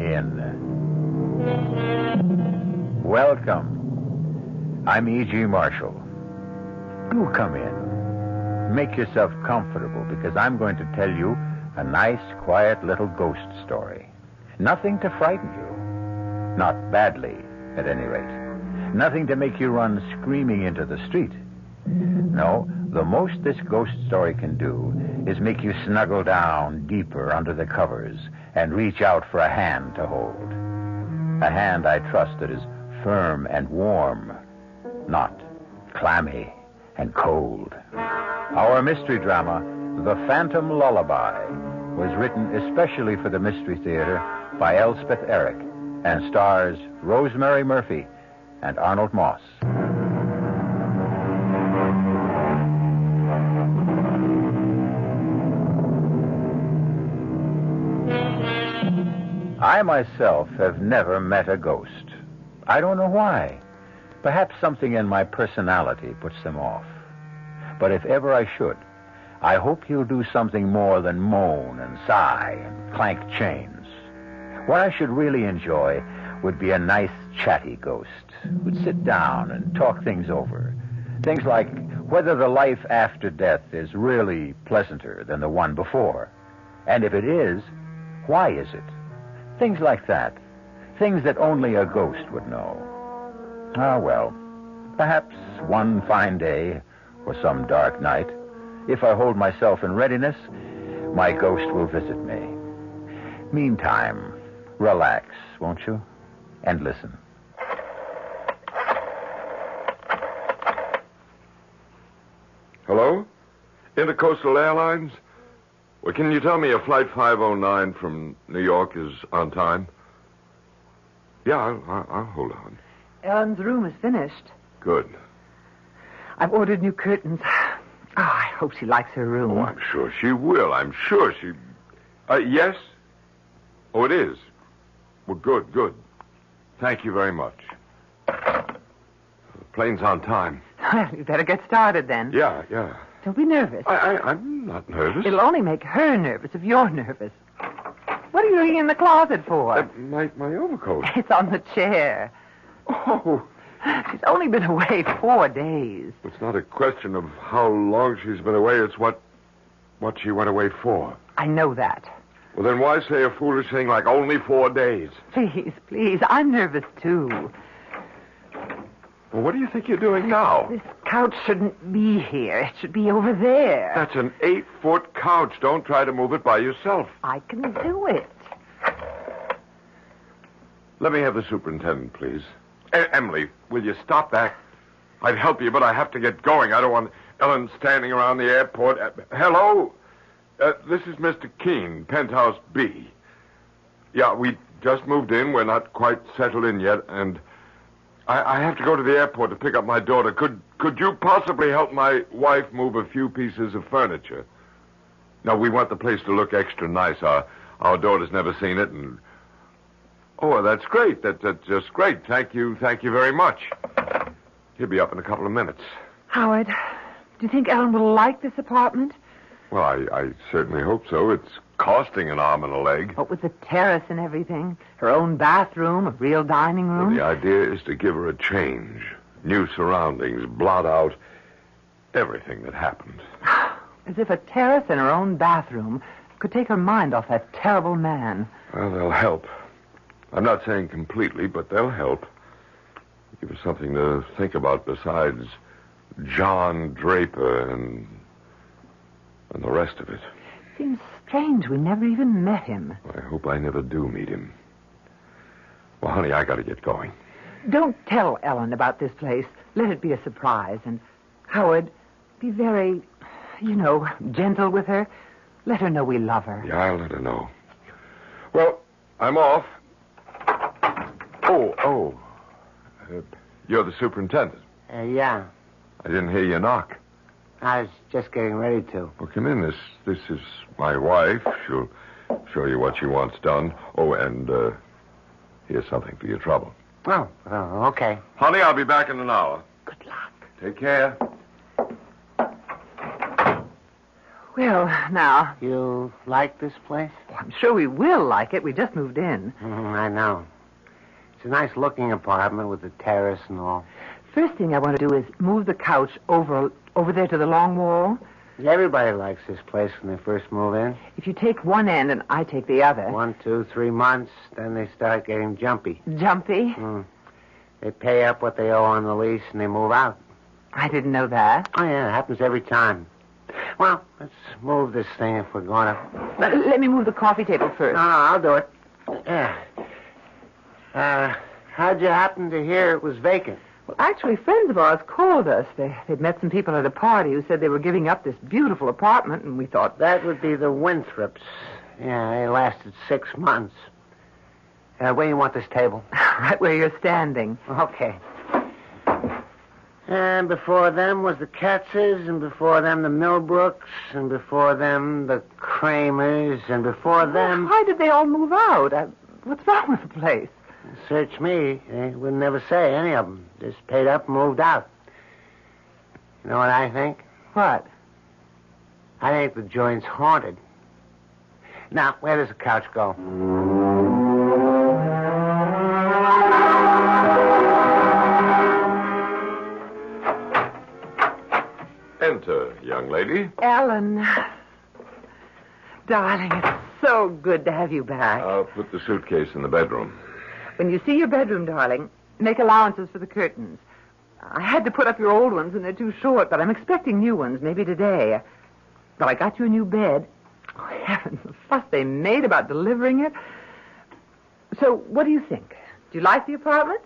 in. Welcome. I'm E.G. Marshall. Do come in. Make yourself comfortable, because I'm going to tell you a nice, quiet little ghost story. Nothing to frighten you. Not badly, at any rate. Nothing to make you run screaming into the street. No, the most this ghost story can do is make you snuggle down deeper under the covers and reach out for a hand to hold. A hand, I trust, that is firm and warm, not clammy and cold. Our mystery drama, The Phantom Lullaby, was written especially for the Mystery Theater by Elspeth Eric and stars Rosemary Murphy and Arnold Moss. I myself have never met a ghost. I don't know why. Perhaps something in my personality puts them off. But if ever I should, I hope he'll do something more than moan and sigh and clank chains. What I should really enjoy would be a nice, chatty ghost who'd sit down and talk things over. Things like whether the life after death is really pleasanter than the one before. And if it is, why is it? Things like that. Things that only a ghost would know. Ah, well, perhaps one fine day or some dark night, if I hold myself in readiness, my ghost will visit me. Meantime, relax, won't you? And listen. Hello? Intercoastal Airlines? Well, can you tell me if Flight 509 from New York is on time? Yeah, I'll hold on. Ellen's room is finished. Good. I've ordered new curtains. Oh, I hope she likes her room. Oh, I'm sure she will. I'm sure she... yes? Oh, it is? Well, good. Thank you very much. The plane's on time. Well, you better get started then. Yeah. Don't be nervous. I'm not nervous. It'll only make her nervous if you're nervous. What are you looking in the closet for? My overcoat. It's on the chair. Oh. She's only been away 4 days. It's not a question of how long she's been away. It's what she went away for. I know that. Well, then why say a foolish thing like only 4 days? Please. I'm nervous, too. Well, what do you think you're doing now? This couch shouldn't be here. It should be over there. That's an 8-foot couch. Don't try to move it by yourself. I can do it. Let me have the superintendent, please. Emily, will you stop that? I'd help you, but I have to get going. I don't want Ellen standing around the airport. Hello? This is Mr. Keene, Penthouse B. Yeah, we just moved in. We're not quite settled in yet, and I have to go to the airport to pick up my daughter. Could you possibly help my wife move a few pieces of furniture? No, we want the place to look extra nice. Our daughter's never seen it, and... Oh, that's great. That's just great. Thank you very much. He'll be up in a couple of minutes. Howard, do you think Ellen will like this apartment? Well, I certainly hope so. It's costing an arm and a leg. What with the terrace and everything? Her own bathroom, a real dining room? Well, the idea is to give her a change. New surroundings, blot out everything that happened. As if a terrace and her own bathroom could take her mind off that terrible man. Well, they'll help. I'm not saying completely, but they'll help. Give her something to think about besides John Draper and the rest of it. Seems strange we never even met him. I hope I never do meet him. Well, honey, I got to get going. Don't tell Ellen about this place. Let it be a surprise. And, Howard, be very, gentle with her. Let her know we love her. Yeah, I'll let her know. Well, I'm off. Oh. You're the superintendent. Yeah. I didn't hear you knock. I was just getting ready to. Well, come in. This is my wife. She'll show you what she wants done. Oh, and here's something for your trouble. Oh, okay. Honey, I'll be back in an hour. Good luck. Take care. Well, now, You like this place? I'm sure we will like it. We just moved in. I know. It's a nice-looking apartment with a terrace and all. First thing I want to do is move the couch over there to the long wall. Everybody likes this place when they first move in. If you take one end and I take the other. 1, 2, 3 months, then they start getting jumpy. Jumpy? They pay up what they owe on the lease and they move out. I didn't know that. Oh, yeah, it happens every time. Well, let's move this thing if we're going to... Let me move the coffee table first. No, I'll do it. Yeah. How'd you happen to hear it was vacant? Well, actually, friends of ours called us. They'd met some people at a party who said they were giving up this beautiful apartment, and we thought... That would be the Winthrops. Yeah, they lasted 6 months. Where do you want this table? Right where you're standing. Okay. And before them was the Katzes, and before them the Millbrooks, and before them the Kramers, and before them... Why did they all move out? What's wrong with the place? Search me. They would never say, any of them. Just paid up and moved out. You know what I think? What? I think the joint's haunted. Now, where does the couch go? Enter, young lady. Ellen. Darling, it's so good to have you back. I'll put the suitcase in the bedroom. When you see your bedroom, darling, make allowances for the curtains. I had to put up your old ones, and they're too short, but I'm expecting new ones, maybe today. But I got you a new bed. Oh, heavens, the fuss they made about delivering it. So, what do you think? Do you like the apartment?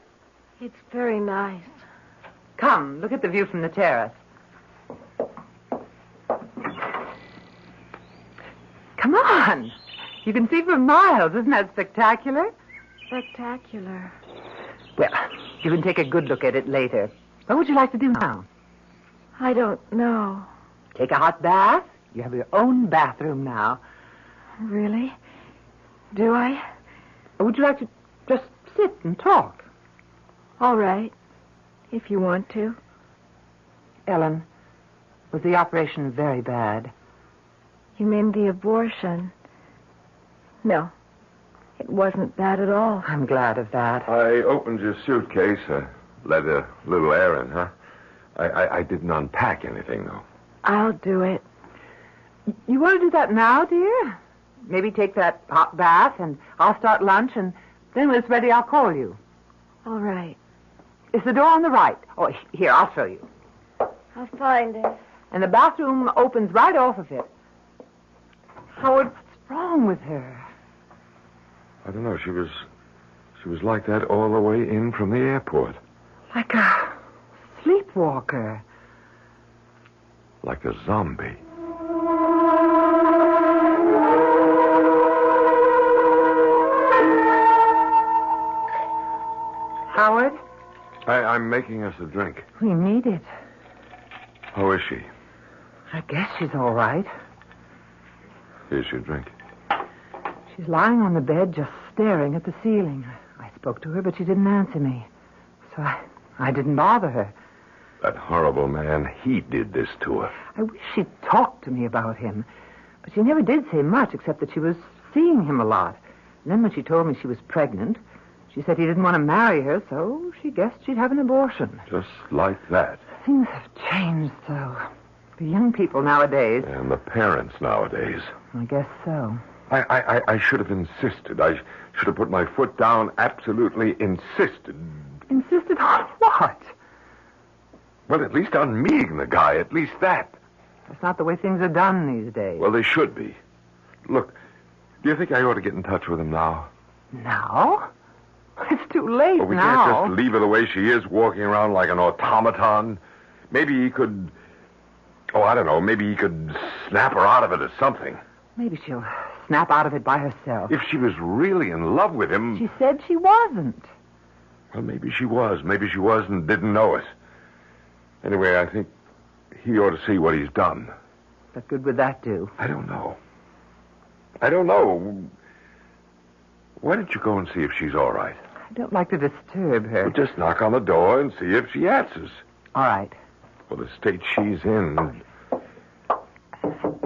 It's very nice. Come, look at the view from the terrace. Come on. You can see for miles. Isn't that spectacular? Spectacular. Well, you can take a good look at it later. What would you like to do now? I don't know. Take a hot bath? You have your own bathroom now. Really? Do I? Or would you like to just sit and talk? All right. If you want to. Ellen, was the operation very bad? You mean the abortion? No. It wasn't bad at all. I'm glad of that. I opened your suitcase, let a little air in, huh? I didn't unpack anything, though. I'll do it. You want to do that now, dear? Maybe take that hot bath, and I'll start lunch, and then when it's ready, I'll call you. All right. Is the door on the right? Oh, here, I'll show you. I'll find it. And the bathroom opens right off of it. Howard, what's wrong with her? I don't know. She was like that all the way in from the airport. Like a sleepwalker. Like a zombie. Howard? I'm making us a drink. We need it. How is she? I guess she's all right. Here's your drink. She's lying on the bed just staring at the ceiling. I spoke to her, but she didn't answer me. So I didn't bother her. That horrible man, he did this to her. I wish she'd talked to me about him. But she never did say much, except that she was seeing him a lot. And then when she told me she was pregnant, she said he didn't want to marry her, so she guessed she'd have an abortion. Just like that. Things have changed so. The young people nowadays. And the parents nowadays. I guess so. I should have insisted. I should have put my foot down, absolutely insisted. Insisted on what? Well, at least on meeting the guy, at least that. That's not the way things are done these days. Well, they should be. Look, do you think I ought to get in touch with him now? Now? It's too late Well, we now. can't just leave her the way she is, walking around like an automaton. Maybe he could... Oh, I don't know. Maybe he could snap her out of it or something. Maybe she'll snap out of it by herself. If she was really in love with him... She said she wasn't. Well, maybe she was. Maybe she was and didn't know it. Anyway, I think he ought to see what he's done. What good would that do? I don't know. I don't know. Why don't you go and see if she's all right? I don't like to disturb her. Well, just knock on the door and see if she answers. All right. Well, the state she's in...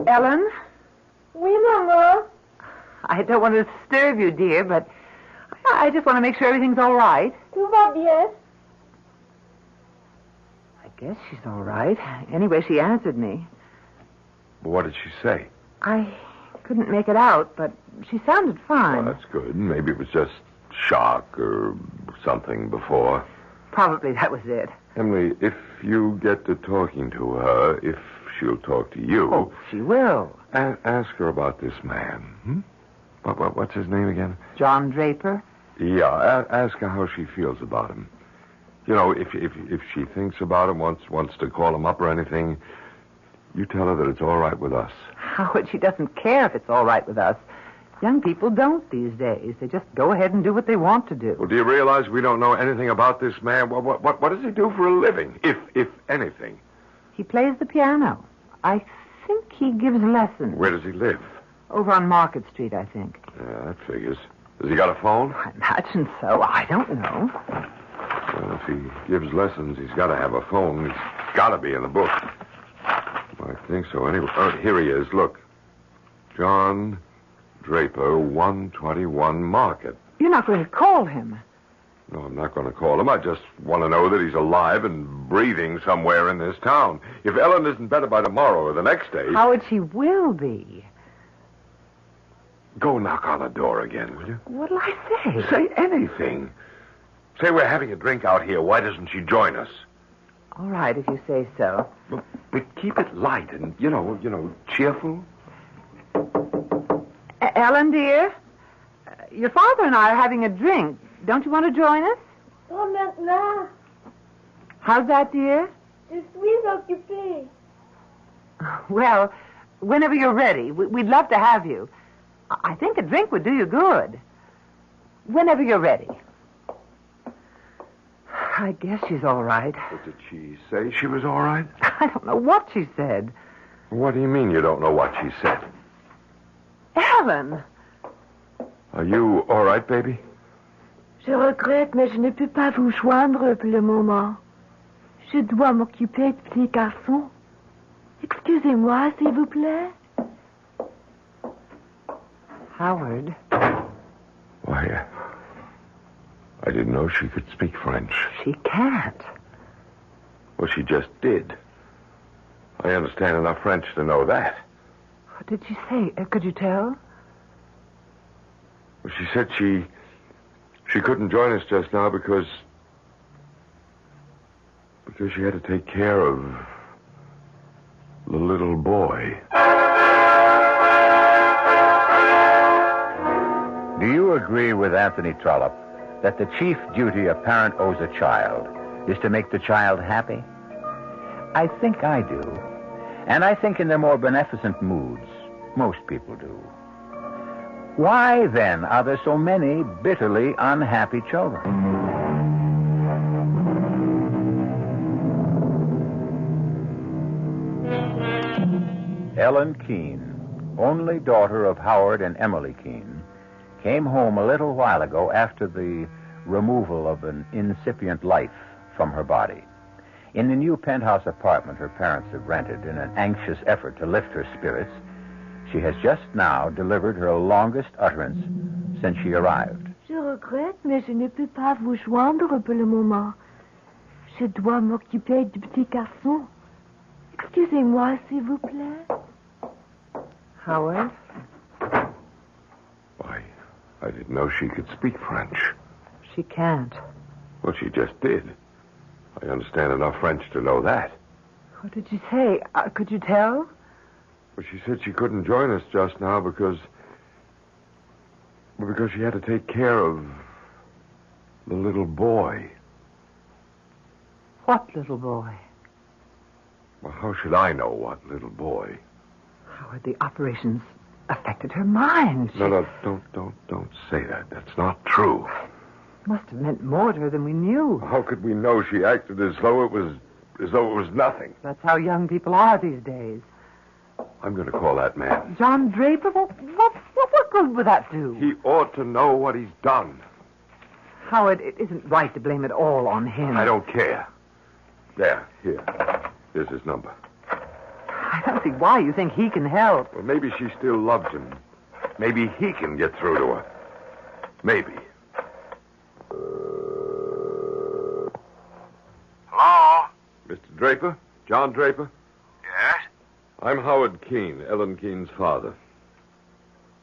Ellen? Oui, Maman. I don't want to disturb you, dear, but I just want to make sure everything's all right. Tout va bien. I guess she's all right. Anyway, she answered me. What did she say? I couldn't make it out, but she sounded fine. Well, that's good. Maybe it was just shock or something before. Probably that was it. Emily, if you get to talking to her, if she'll talk to you... Oh, she will. Ask her about this man. What's his name again? John Draper? Yeah, ask her how she feels about him. You know, if she thinks about him, wants to call him up or anything, you tell her that it's all right with us. Howard, she doesn't care if it's all right with us. Young people don't these days. They just go ahead and do what they want to do. Well, do you realize we don't know anything about this man? What does he do for a living, if anything? He plays the piano. I think he gives lessons. Where does he live? Over on Market Street, I think. Yeah, that figures. Has he got a phone? I imagine so. I don't know. Well, if he gives lessons, he's got to have a phone. He's got to be in the book. I think so, anyway. Oh, here he is. Look. John Draper, 121 Market. You're not going to call him. No, I'm not going to call him. I just want to know that he's alive and breathing somewhere in this town. If Ellen isn't better by tomorrow or the next day... Howard, she will be. Go knock on the door again, will you? What'll I say? Say anything. Say we're having a drink out here. Why doesn't she join us? All right, if you say so. But keep it light and, you know, cheerful. Ellen, dear, your father and I are having a drink. Don't you want to join us? Pas maintenant. How's that, dear? Je suis occupée. Well, whenever you're ready, we'd love to have you. I think a drink would do you good. Whenever you're ready. I guess she's all right. But did she say she was all right? I don't know what she said. What do you mean you don't know what she said? Ellen! Are you all right, baby? Je regrette, mais je ne peux pas vous joindre pour le moment. Je dois m'occuper de petit garçon. Excusez-moi, s'il vous plaît. Howard. Why, I didn't know she could speak French. She can't. Well, she just did. I understand enough French to know that. What did she say? Could you tell? Well, she said she couldn't join us just now because she had to take care of the little boy. Do you agree with Anthony Trollope that the chief duty a parent owes a child is to make the child happy? I think I do. And I think in their more beneficent moods, most people do. Why, then, are there so many bitterly unhappy children? Ellen Keene, only daughter of Howard and Emily Keene, came home a little while ago after the removal of an incipient life from her body. In the new penthouse apartment her parents have rented, in an anxious effort to lift her spirits, she has just now delivered her longest utterance since she arrived. Je regrette, mais je ne peux pas vous joindre pour le moment. Je dois m'occuper du petit garçon. Excusez-moi, s'il vous plaît. Howard? Why, I didn't know she could speak French. She can't. Well, she just did. I understand enough French to know that. What did she say? Could you tell? Well, she said she couldn't join us just now because she had to take care of the little boy. What little boy? Well, how should I know what little boy? Howard, the operations affected her mind. No, don't say that. That's not true. Must have meant more to her than we knew. How could we know she acted as though it was nothing? That's how young people are these days. I'm going to call that man. John Draper? What good would that do? He ought to know what he's done. Howard, it isn't right to blame it all on him. I don't care. There, here. Here's his number. I don't see why you think he can help. Well, maybe she still loves him. Maybe he can get through to her. Maybe. Hello? Mr. Draper? John Draper? Yes? I'm Howard Keene, Ellen Keene's father.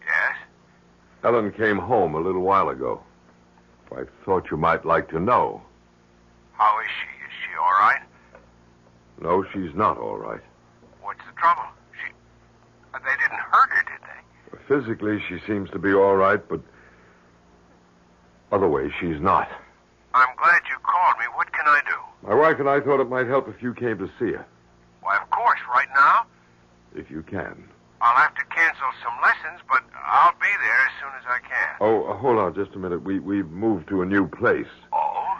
Yes? Ellen came home a little while ago. I thought you might like to know. How is she? Is she all right? No, she's not all right. What's the trouble? They didn't hurt her, did they? Physically, she seems to be all right, but other ways, she's not. I'm glad you called me. What can I do? My wife and I thought it might help if you came to see her, Why, of course, right now. if you can. I'll have to cancel some lessons, but I'll be there as soon as I can. Oh, hold on just a minute. We've moved to a new place. Oh?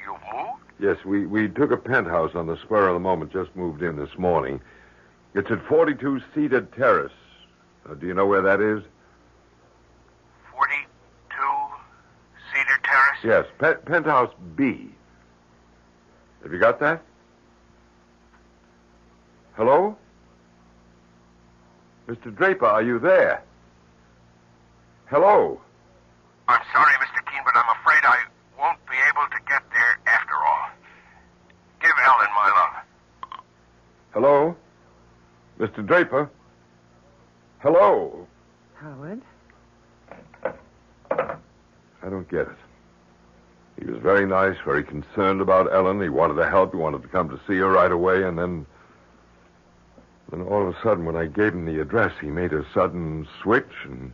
You've moved? Yes, we took a penthouse on the spur of the moment, just moved in this morning. It's at 42 Cedar Terrace. Do you know where that is? 42 Cedar Terrace? Yes, penthouse B. Have you got that? Hello? Mr. Draper, are you there? Hello? I'm sorry, Mr. Keene, but I'm afraid I won't be able to get there after all. Give Ellen my love. Hello? Mr. Draper? Hello? Howard? I don't get it. He was very nice, very concerned about Ellen. He wanted to help. He wanted to come to see her right away, and then all of a sudden, when I gave him the address, he made a sudden switch, and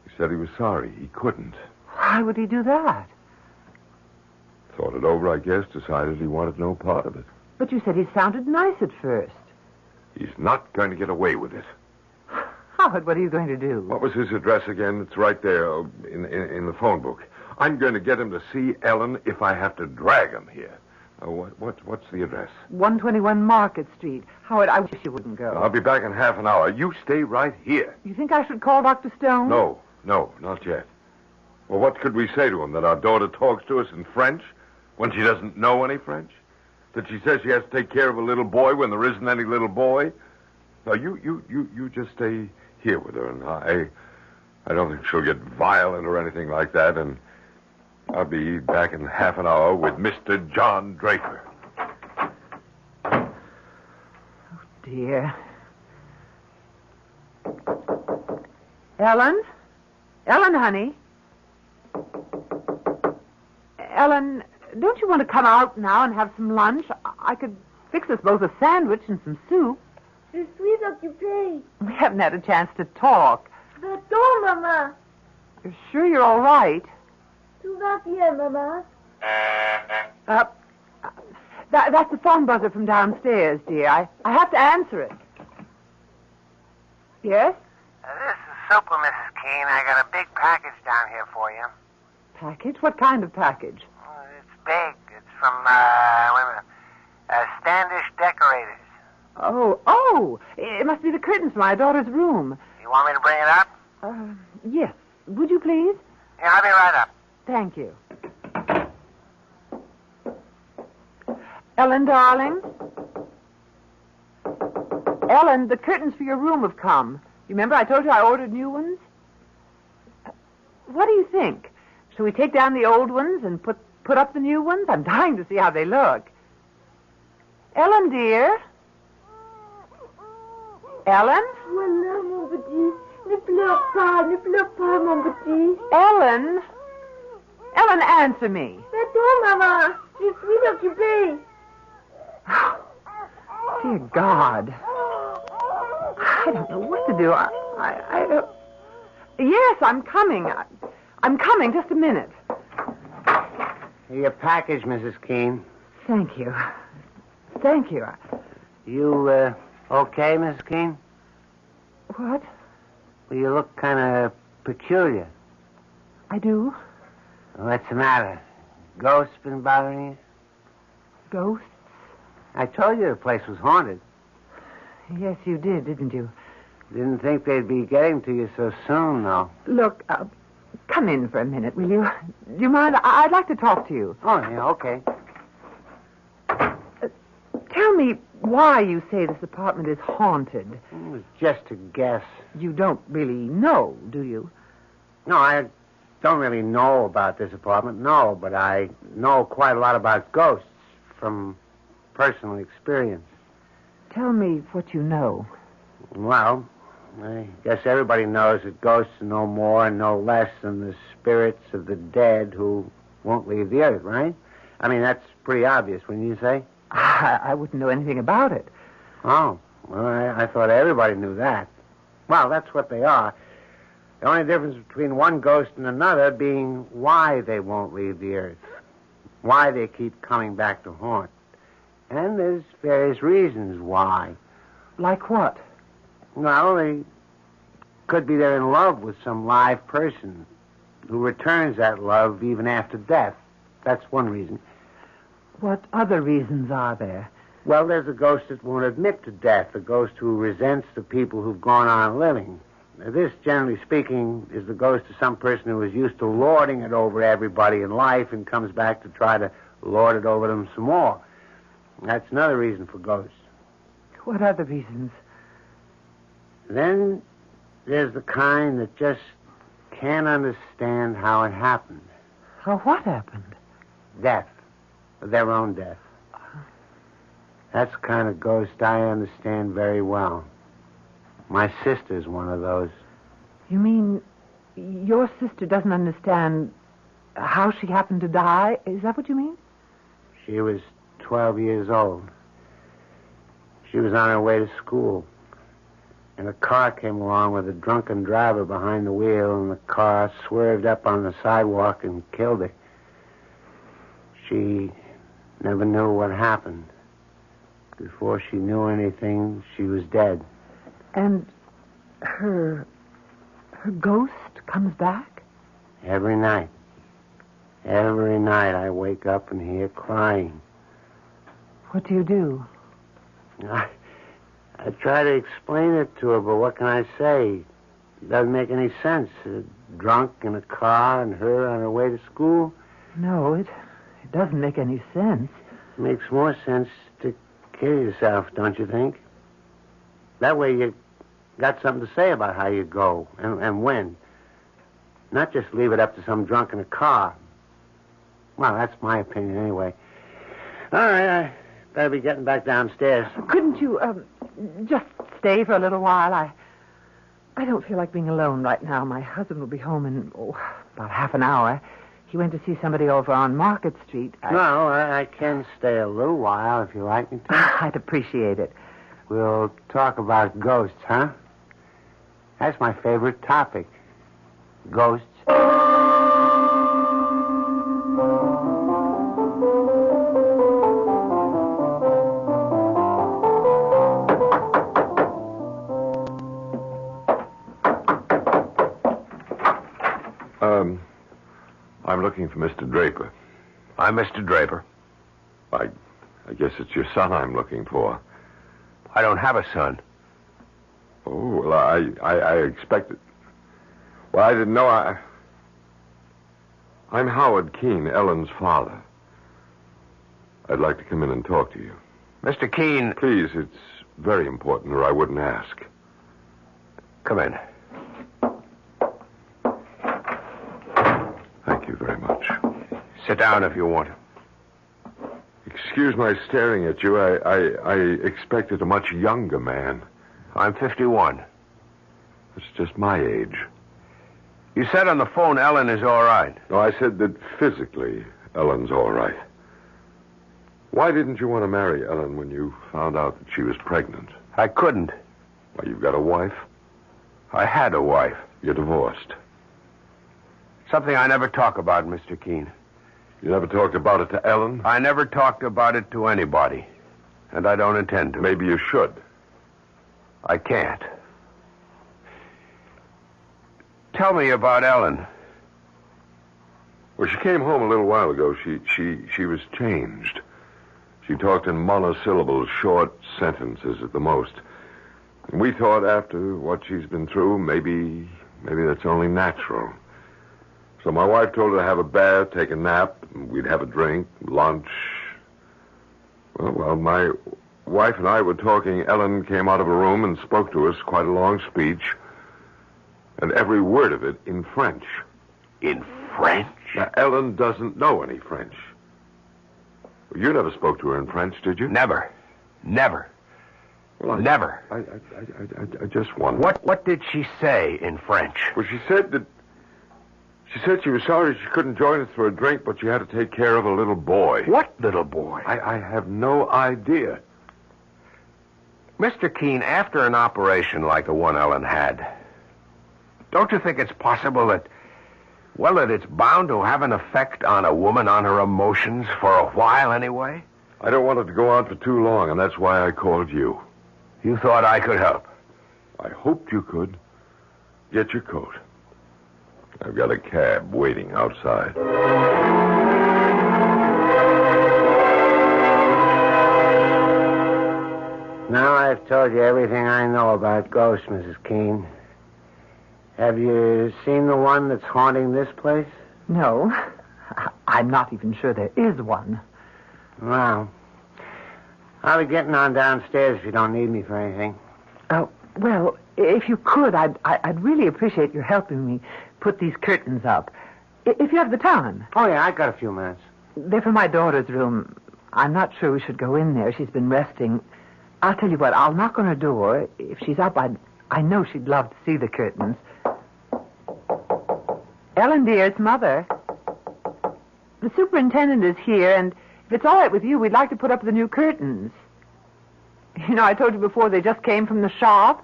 he said he was sorry. He couldn't. Why would he do that? Thought it over, I guess, decided he wanted no part of it. But you said he sounded nice at first. He's not going to get away with it. Howard, what are you going to do? What was his address again? It's right there in the phone book. I'm going to get him to see Ellen if I have to drag him here. What's the address? 121 Market Street. Howard, I wish you wouldn't go. I'll be back in half an hour. You stay right here. You think I should call Dr. Stone? No, not yet. Well, what could we say to him? That our daughter talks to us in French when she doesn't know any French? That she says she has to take care of a little boy when there isn't any little boy? No, you just stay here with her, and I don't think she'll get violent or anything like that, and I'll be back in half an hour with Mr. John Draper. Oh, dear. Ellen? Ellen, honey? Ellen, don't you want to come out now and have some lunch? I could fix us both a sandwich and some soup. Je suis occupée. We haven't had a chance to talk. Va-t'en, maman. You're sure you're all right? Tout va bien, maman. That's the phone buzzer from downstairs, dear. I have to answer it. Yes? This is Super, Mrs. Keene. I got a big package down here for you. Package? What kind of package? It's big. It's from, Standish Decorators. Oh, it must be the curtains for my daughter's room. You want me to bring it up? Yes. Would you please? Yeah, I'll be right up. Thank you. Ellen, darling? Ellen, the curtains for your room have come. You remember I told you I ordered new ones? What do you think? Shall we take down the old ones and put up the new ones? I'm dying to see how they look. Ellen, dear? Ellen? Voilà, mon petit. Ne pleure pas, mon petit. Ellen? Ellen, answer me. Va-t'en, maman. Je suis occupée. Dear God. I don't know what to do. Yes, I'm coming. I'm coming. Just a minute. Your package, Mrs. Keene. Thank you. Thank you. You, okay, Mrs. Keene? What? Well, you look kind of peculiar. I do? What's the matter? Ghosts been bothering you? Ghosts? I told you the place was haunted. Yes, you did, didn't you? Didn't think they'd be getting to you so soon, though. Look, come in for a minute, will you? Do you mind? I'd like to talk to you. Oh, yeah, okay. Tell me, why you say this apartment is haunted. It was just a guess. You don't really know, do you? No, I don't really know about this apartment, no, but I know quite a lot about ghosts from personal experience. Tell me what you know. Well, I guess everybody knows that ghosts are no more and no less than the spirits of the dead who won't leave the earth, right? I mean, that's pretty obvious, wouldn't you say? I wouldn't know anything about it. Oh, well, I thought everybody knew that. Well, that's what they are. The only difference between one ghost and another being why they won't leave the earth, why they keep coming back to haunt. And there's various reasons why. Like what? Well, they could be they're in love with some live person who returns that love even after death. That's one reason. What other reasons are there? Well, there's a ghost that won't admit to death, a ghost who resents the people who've gone on living. Now, this, generally speaking, is the ghost of some person who is used to lording it over everybody in life and comes back to try to lord it over them some more. That's another reason for ghosts. What other reasons? Then there's the kind that just can't understand how it happened. How what happened? Death. Their own death. That's the kind of ghost I understand very well. My sister's one of those. You mean your sister doesn't understand how she happened to die? Is that what you mean? She was 12 years old. She was on her way to school. And a car came along with a drunken driver behind the wheel, and the car swerved up on the sidewalk and killed her. She never knew what happened. Before she knew anything, she was dead. And her ghost comes back? Every night. Every night I wake up and hear crying. What do you do? I try to explain it to her, but what can I say? It doesn't make any sense. Drunk in a car and her on her way to school. No, it doesn't make any sense. It makes more sense to kill yourself, don't you think? That way you got something to say about how you go and when. Not just leave it up to some drunk in a car. Well, that's my opinion anyway. All right, I better be getting back downstairs. Couldn't you just stay for a little while? I don't feel like being alone right now. My husband will be home in about half an hour. He went to see somebody over on Market Street. No, I can stay a little while if you like me to. I'd appreciate it. We'll talk about ghosts, huh? That's my favorite topic. Ghosts. I'm looking for Mr. Draper. I'm Mr. Draper. I guess it's your son I'm looking for. I don't have a son. Oh, well, I expected... Well, I didn't know I'm Howard Keene, Ellen's father. I'd like to come in and talk to you. Mr. Keene... Please, it's very important, or I wouldn't ask. Come in. Thank you very much. Sit down if you want to. Excuse my staring at you. I expected a much younger man. I'm 51. It's just my age. You said on the phone Ellen is all right. No, I said that physically Ellen's all right. Why didn't you want to marry Ellen when you found out that she was pregnant? I couldn't. Why, you've got a wife? I had a wife. You're divorced. Something I never talk about, Mr. Keene. You never talked about it to Ellen? I never talked about it to anybody. And I don't intend to. Maybe you should. I can't. Tell me about Ellen. Well, she came home a little while ago. She was changed. She talked in monosyllables, short sentences at the most. And we thought after what she's been through, maybe that's only natural. So my wife told her to have a bath, take a nap, and we'd have a drink, lunch. Well, my wife and I were talking, Ellen came out of a room and spoke to us, quite a long speech, and every word of it in French. In French? Now, Ellen doesn't know any French. You never spoke to her in French, did you? Never. Well, Never. I just wondered. What did she say in French? Well, she said she was sorry she couldn't join us for a drink, but she had to take care of a little boy. What little boy? I have no idea. Mr. Keene, after an operation like the one Ellen had, don't you think it's possible that it's bound to have an effect on a woman, on her emotions, for a while anyway? I don't want it to go on for too long, and that's why I called you. You thought I could help? I hoped you could. Get your coat. I've got a cab waiting outside. Now I've told you everything I know about ghosts, Mrs. Keene. Have you seen the one that's haunting this place? No. I'm not even sure there is one. Well, I'll be getting on downstairs if you don't need me for anything. Well, if you could, I'd really appreciate your helping me put these curtains up. If you have the time. Oh, yeah, I got a few minutes. They're for my daughter's room. I'm not sure we should go in there. She's been resting. I'll tell you what, I'll knock on her door. If she's up, I know she'd love to see the curtains. Ellen, dear, it's Mother. The superintendent is here, and if it's all right with you, we'd like to put up the new curtains. You know, I told you before they just came from the shop.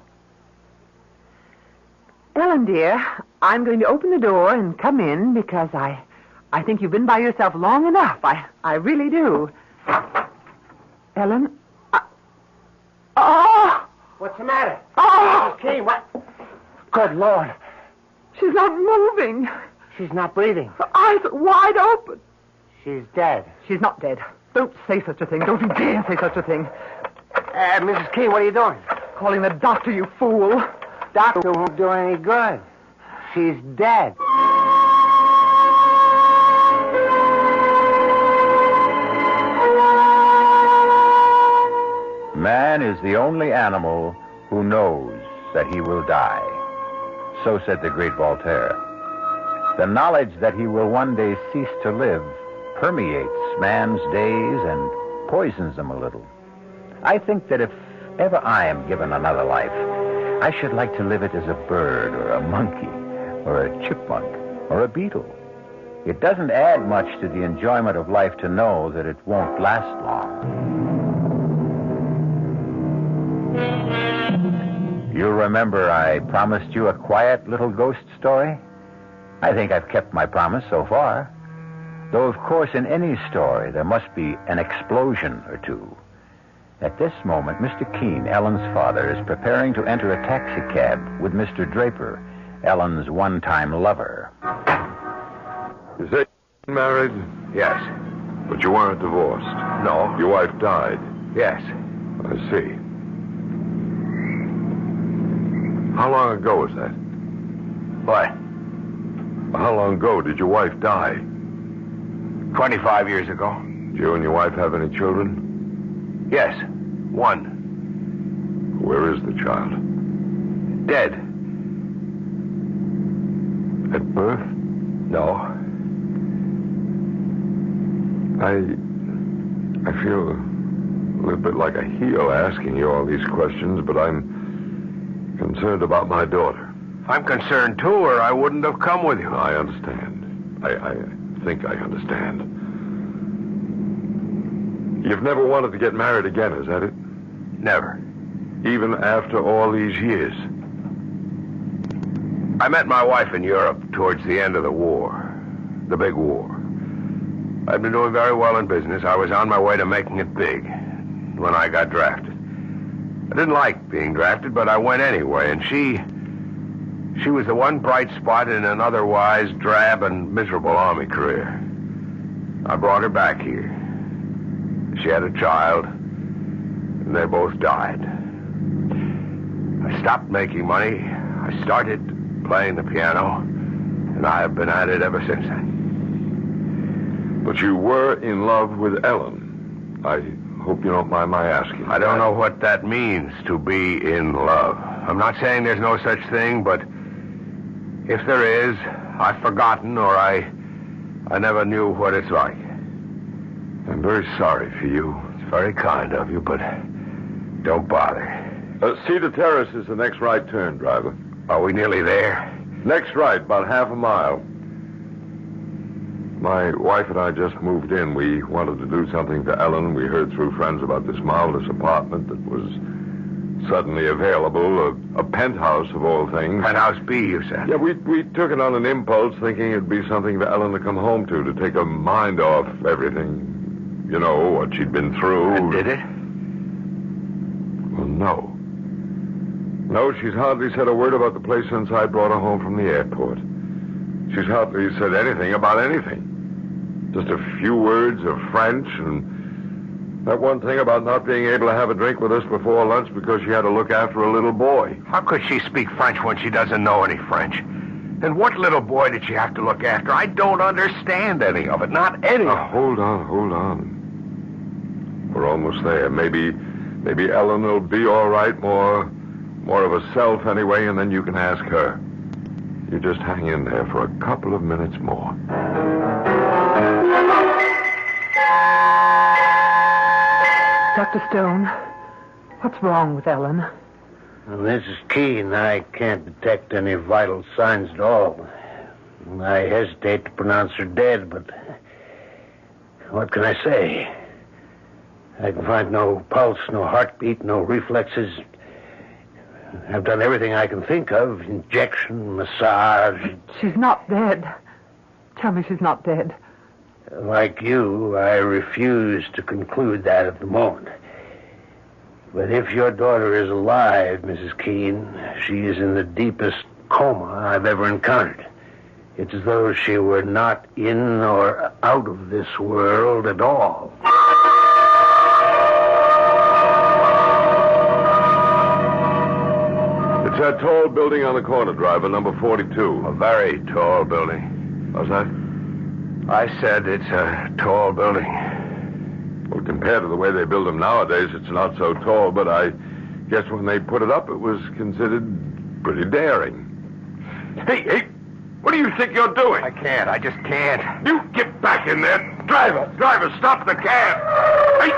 Ellen, dear, I'm going to open the door and come in because I think you've been by yourself long enough. I really do. Ellen? What's the matter? Oh! Mrs. Keene, what? Good Lord. She's not moving. She's not breathing. Her eyes are wide open. She's dead. She's not dead. Don't say such a thing. Don't you dare say such a thing. Mrs. Keene, what are you doing? Calling the doctor, you fool. Doctor won't do any good. She's dead. Man is the only animal who knows that he will die. So said the great Voltaire. The knowledge that he will one day cease to live permeates man's days and poisons them a little. I think that if ever I am given another life, I should like to live it as a bird or a monkey or a chipmunk or a beetle. It doesn't add much to the enjoyment of life to know that it won't last long. You remember I promised you a quiet little ghost story? I think I've kept my promise so far. Though, of course, in any story, there must be an explosion or two. At this moment, Mr. Keene, Ellen's father, is preparing to enter a taxicab with Mr. Draper, Ellen's one-time lover. Is that married? Yes. But you weren't divorced? No. Your wife died? Yes. I see. How long ago was that? What? How long ago did your wife die? 25 years ago. Do you and your wife have any children? Yes. One. Where is the child? Dead. At birth? No. I feel a little bit like a heel asking you all these questions, but I'm concerned about my daughter. I'm concerned, too, or I wouldn't have come with you. I understand. I think I understand. You've never wanted to get married again, is that it? Never. Even after all these years? I met my wife in Europe towards the end of the war. The big war. I'd been doing very well in business. I was on my way to making it big when I got drafted. I didn't like being drafted, but I went anyway, and she was the one bright spot in an otherwise drab and miserable Army career. I brought her back here. She had a child, and they both died. I stopped making money. I started playing the piano, and I have been at it ever since then. But you were in love with Ellen. I hope you don't mind my asking. I don't know what that means, to be in love. I'm not saying there's no such thing, but if there is, I've forgotten, or I never knew what it's like. I'm very sorry for you. It's very kind of you, but don't bother. Cedar Terrace is the next right turn, driver. Are we nearly there? Next right, about half a mile. My wife and I just moved in. We wanted to do something for Ellen. We heard through friends about this marvelous apartment that was suddenly available, a penthouse of all things. Penthouse B, you said? Yeah, we took it on an impulse, thinking it'd be something for Ellen to come home to take her mind off everything. You know, what she'd been through. And did it? Well, no. No, she's hardly said a word about the place since I brought her home from the airport. She's hardly said anything about anything. Just a few words of French, and that one thing about not being able to have a drink with us before lunch because she had to look after a little boy. How could she speak French when she doesn't know any French? And what little boy did she have to look after? I don't understand any of it, not any of it. Hold on. We're almost there. Maybe Ellen will be all right, more of herself anyway, and then you can ask her. You just hang in there for a couple of minutes more. Dr. Stone, what's wrong with Ellen? Well, Mrs. Keene, I can't detect any vital signs at all. I hesitate to pronounce her dead, but what can I say? I can find no pulse, no heartbeat, no reflexes. I've done everything I can think of. Injection, massage. She's not dead. Tell me she's not dead. Like you, I refuse to conclude that at the moment. But if your daughter is alive, Mrs. Keene, she is in the deepest coma I've ever encountered. It's as though she were not in or out of this world at all. It's that tall building on the corner, driver, number 42. A very tall building. How's that? I said it's a tall building. Well, compared to the way they build them nowadays, it's not so tall, but I guess when they put it up, it was considered pretty daring. Hey, what do you think you're doing? I just can't. You get back in there. Driver, stop the cab. Hey,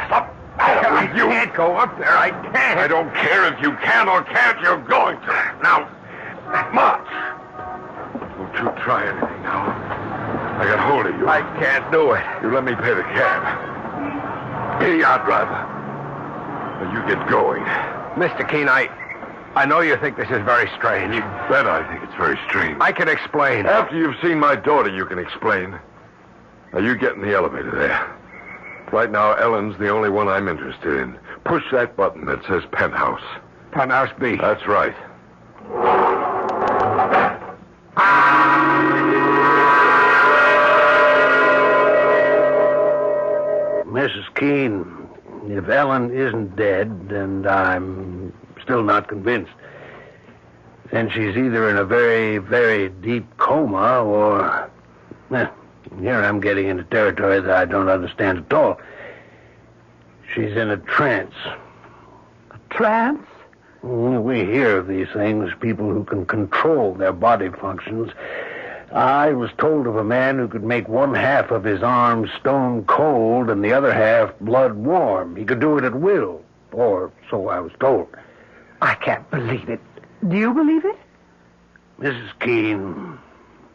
stop. I can't go up there. I can't. I don't care if you can or can't. You're going to. Now, march. Don't you try anything now. I got hold of you. I can't do it. You let me pay the cab. Here you are, driver. Now you get going. Mr. Keene, I know you think this is very strange. You bet I think it's very strange. I can explain. After you've seen my daughter, you can explain. Now, you get in the elevator there. Right now, Ellen's the only one I'm interested in. Push that button that says penthouse. Penthouse B. That's right. Mrs. Keene, if Ellen isn't dead, and I'm still not convinced, then she's either in a very, very deep coma or... Here I'm getting into territory that I don't understand at all. She's in a trance. A trance? We hear of these things, people who can control their body functions. I was told of a man who could make one half of his arm stone cold and the other half blood warm. He could do it at will, or so I was told. I can't believe it. Do you believe it? Mrs. Keene,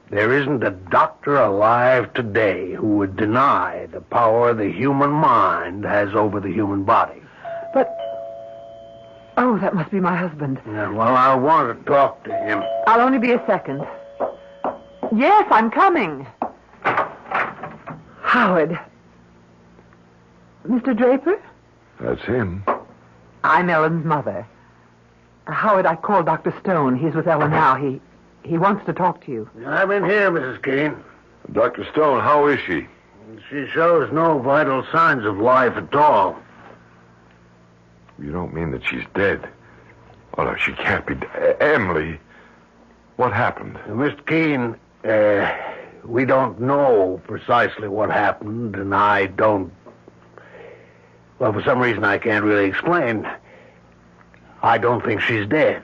there isn't a doctor alive today who would deny the power the human mind has over the human body. But... Oh, that must be my husband. Yeah, well, I want to talk to him. I'll only be a second. Yes, I'm coming. Howard. Mr. Draper? That's him. I'm Ellen's mother. Howard, I called Dr. Stone. He's with Ellen now. He wants to talk to you. I'm in here, Mrs. Keene. Dr. Stone, how is she? She shows no vital signs of life at all. You don't mean that she's dead? Oh, no, she can't be dead. Emily, what happened? Mr. Keene, we don't know precisely what happened, and I don't Well, for some reason I can't really explain, I don't think she's dead.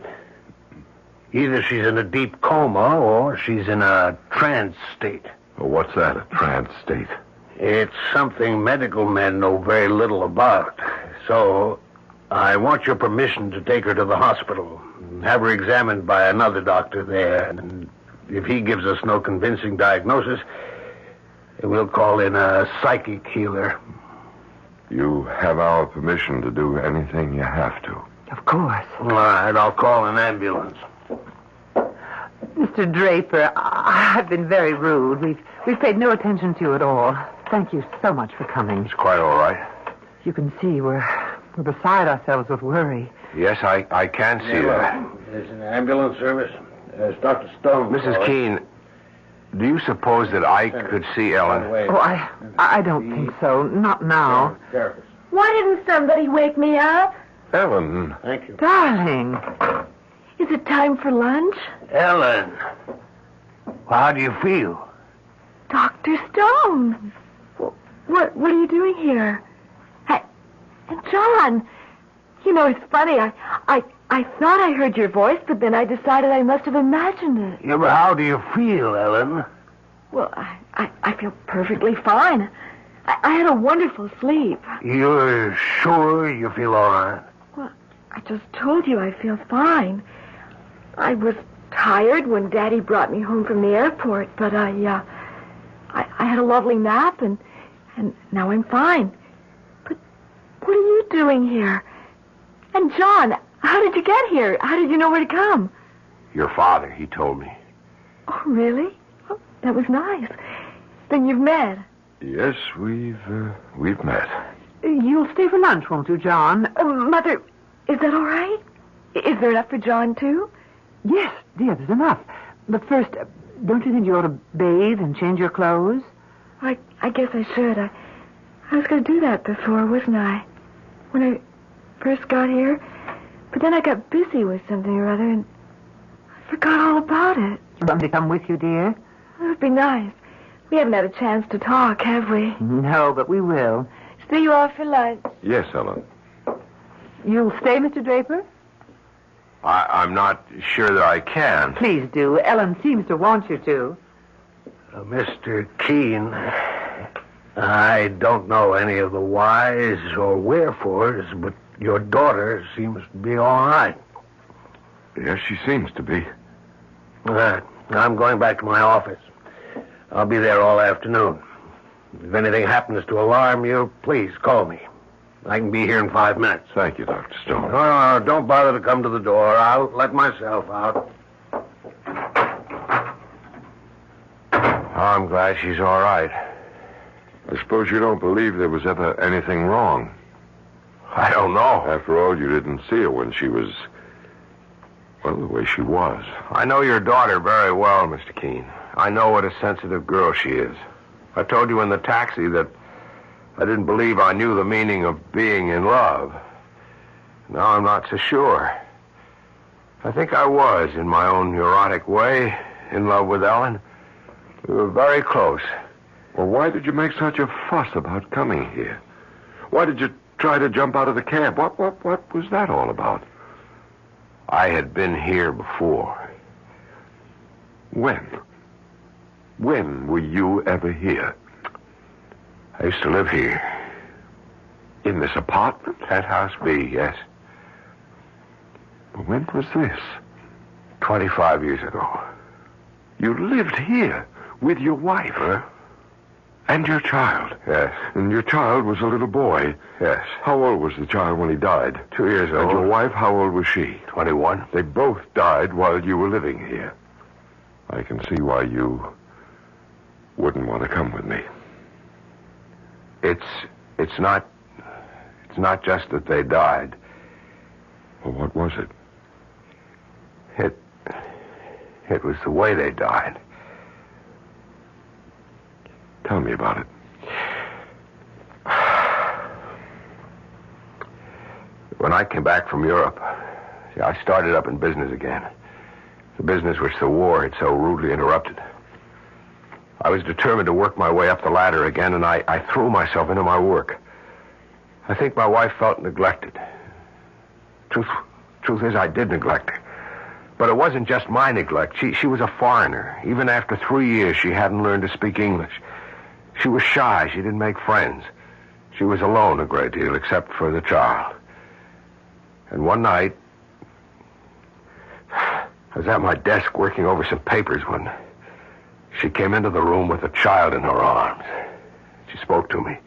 Either she's in a deep coma or she's in a trance state. Well, what's that, a trance state? It's something medical men know very little about. So, I want your permission to take her to the hospital and have her examined by another doctor there. And if he gives us no convincing diagnosis, we'll call in a psychic healer. You have our permission to do anything you have to. Of course. All right, I'll call an ambulance. Mr. Draper, I've been very rude. We've paid no attention to you at all. Thank you so much for coming. It's quite all right. You can see we're beside ourselves with worry. Yes, I can see that. There's an ambulance service. There's Dr. Stone. Mrs. Keene, do you suppose that I could see Ellen? Oh, I don't think so. Not now. Why didn't somebody wake me up? Ellen. Thank you. Darling. Is it time for lunch? Ellen, how do you feel? Dr. Stone. What are you doing here? And John, you know, it's funny. I thought I heard your voice, but then I decided I must have imagined it. Yeah, but how do you feel, Ellen? Well, I feel perfectly fine. I had a wonderful sleep. You're sure you feel all right? Well, I just told you I feel fine. I was tired when Daddy brought me home from the airport, but I had a lovely nap, and now I'm fine. But what are you doing here? And John, how did you get here? How did you know where to come? Your father, he told me. Oh, really? Oh, that was nice. Then you've met. Yes, we've met. You'll stay for lunch, won't you, John? Mother, is that all right? Is there enough for John, too? Yes, dear, there's enough. But first, don't you think you ought to bathe and change your clothes? I guess I should. I was going to do that before, wasn't I? When I first got here. But then I got busy with something or other, and I forgot all about it. You want me to come with you, dear? It would be nice. We haven't had a chance to talk, have we? No, but we will. See you off for lunch. Yes, Ellen. You'll stay, Mr. Draper? I'm not sure that I can. Please do. Ellen seems to want you to. Mr. Keene, I don't know any of the whys or wherefores, but your daughter seems to be all right. Yes, she seems to be. All right. I'm going back to my office. I'll be there all afternoon. If anything happens to alarm you, please call me. I can be here in 5 minutes. Thank you, Dr. Stone. No, don't bother to come to the door. I'll let myself out. I'm glad she's all right. I suppose you don't believe there was ever anything wrong. I don't know. After all, you didn't see her when she was, well, the way she was. I know your daughter very well, Mr. Keene. I know what a sensitive girl she is. I told you in the taxi that I didn't believe I knew the meaning of being in love. Now I'm not so sure. I think I was, in my own neurotic way, in love with Ellen. We were very close. Well, why did you make such a fuss about coming here? Why did you try to jump out of the cab? What was that all about? I had been here before. When? When were you ever here? I used to live here. In this apartment? Penthouse B, yes. But when was this? 25 years ago. You lived here with your wife, huh? And your child? Yes. And your child was a little boy? Yes. How old was the child when he died? 2 years old. And your wife, how old was she? 21. They both died while you were living here. I can see why you wouldn't want to come with me. It's not just that they died. Well, what was it? It was the way they died. Tell me about it. When I came back from Europe, I started up in business again. The business which the war had so rudely interrupted. I was determined to work my way up the ladder again, and I threw myself into my work. I think my wife felt neglected. Truth is, I did neglect her. But it wasn't just my neglect. She was a foreigner. Even after 3 years, she hadn't learned to speak English. She was shy. She didn't make friends. She was alone a great deal, except for the child. And one night, I was at my desk working over some papers when she came into the room with a child in her arms. She spoke to me.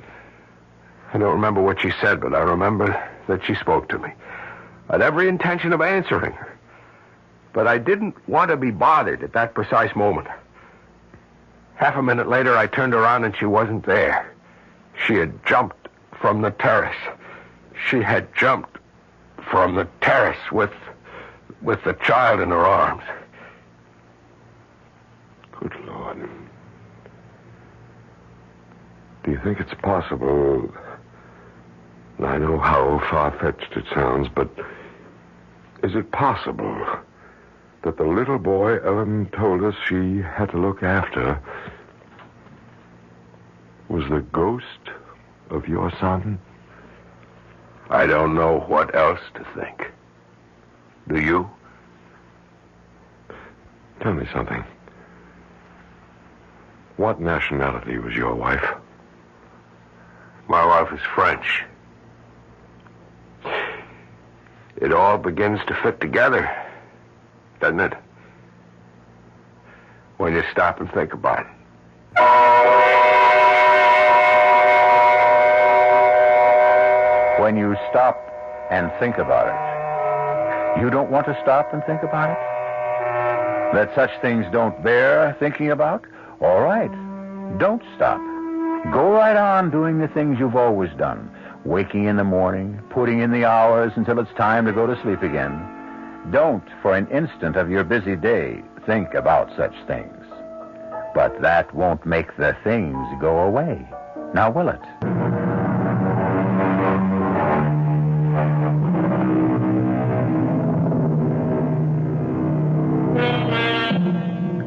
I don't remember what she said, but I remember that she spoke to me. I had every intention of answering her. But I didn't want to be bothered at that precise moment. Half a minute later, I turned around and she wasn't there. She had jumped from the terrace. She had jumped from the terrace with the child in her arms. Good Lord. Do you think it's possible? I know how far-fetched it sounds, but is it possible that the little boy Ellen told us she had to look after was the ghost of your son? I don't know what else to think. Do you? Tell me something. What nationality was your wife? My wife is French. It all begins to fit together, doesn't it? When you stop and think about it. When you stop and think about it, you don't want to stop and think about it? That such things don't bear thinking about? All right. Don't stop. Go right on doing the things you've always done. Waking in the morning, putting in the hours until it's time to go to sleep again. Don't, for an instant of your busy day, think about such things. But that won't make the things go away. Now, will it?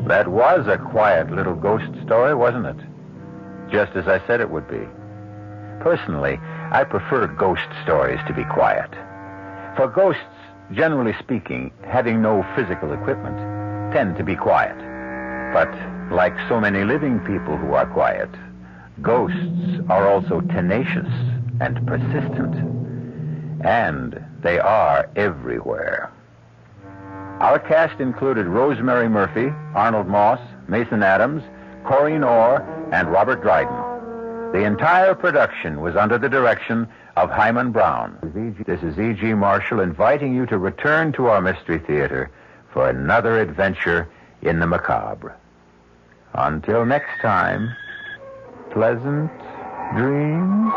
That was a quiet little ghost story, wasn't it? Just as I said it would be. Personally, I prefer ghost stories to be quiet. For ghosts, generally speaking, having no physical equipment, tend to be quiet. But like so many living people who are quiet, ghosts are also tenacious and persistent. And they are everywhere. Our cast included Rosemary Murphy, Arnold Moss, Mason Adams, Corinne Orr, and Robert Dryden. The entire production was under the direction of Hyman Brown. This is E.G. Marshall inviting you to return to our Mystery Theater for another adventure in the macabre. Until next time, pleasant dreams.